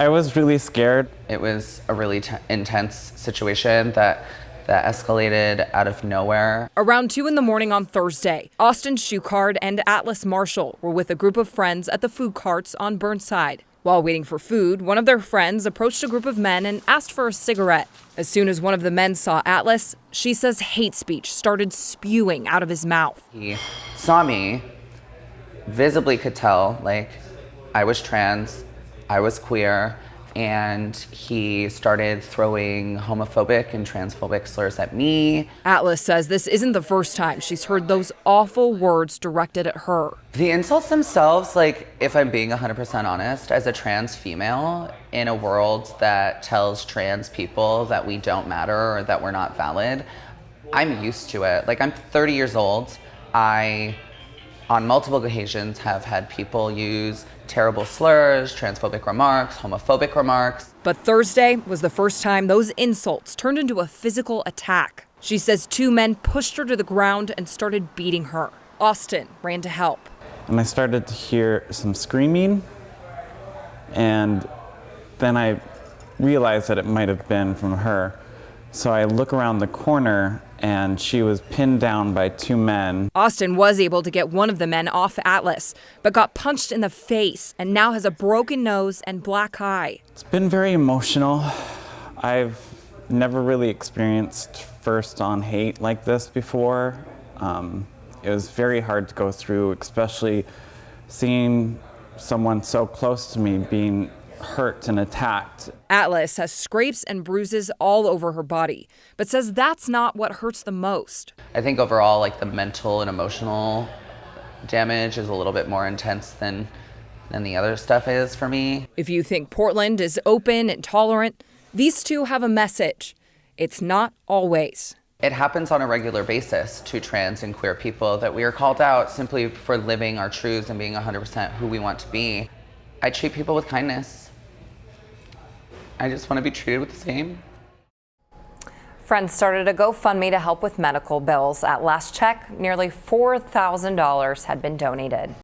I was really scared. It was a really intense situation that escalated out of nowhere. Around 2 a.m. on Thursday, Austin Schuchard and Atlas Marshall were with a group of friends at the food carts on Burnside. While waiting for food, one of their friends approached a group of men and asked for a cigarette. As soon as one of the men saw Atlas, she says hate speech started spewing out of his mouth. He saw me, visibly could tell, like, I was trans, I was queer, and he started throwing homophobic and transphobic slurs at me. Atlas says this isn't the first time she's heard those awful words directed at her. The insults themselves, like, if I'm being 100% honest, as a trans female in a world that tells trans people that we don't matter or that we're not valid, I'm used to it. Like, I'm 30 years old. I, on multiple occasions, have had people use terrible slurs, transphobic remarks, homophobic remarks. But Thursday was the first time those insults turned into a physical attack. She says 2 men pushed her to the ground and started beating her. Austin ran to help. And I started to hear some screaming, and then I realized that it might have been from her. So I look around the corner, and she was pinned down by 2 men. Austin was able to get one of the men off Atlas, but got punched in the face and now has a broken nose and black eye. It's been very emotional. I've never really experienced first-on hate like this before. It was very hard to go through, especially seeing someone so close to me being hurt and attacked. Atlas has scrapes and bruises all over her body, but says that's not what hurts the most. I think overall, like, the mental and emotional damage is a little bit more intense than the other stuff is for me. If you think Portland is open and tolerant, these two have a message. It's not always. It happens on a regular basis to trans and queer people that we are called out simply for living our truths and being 100% who we want to be. I treat people with kindness. I just want to be treated with the same. Friends started a GoFundMe to help with medical bills. At last check, nearly $4,000 had been donated.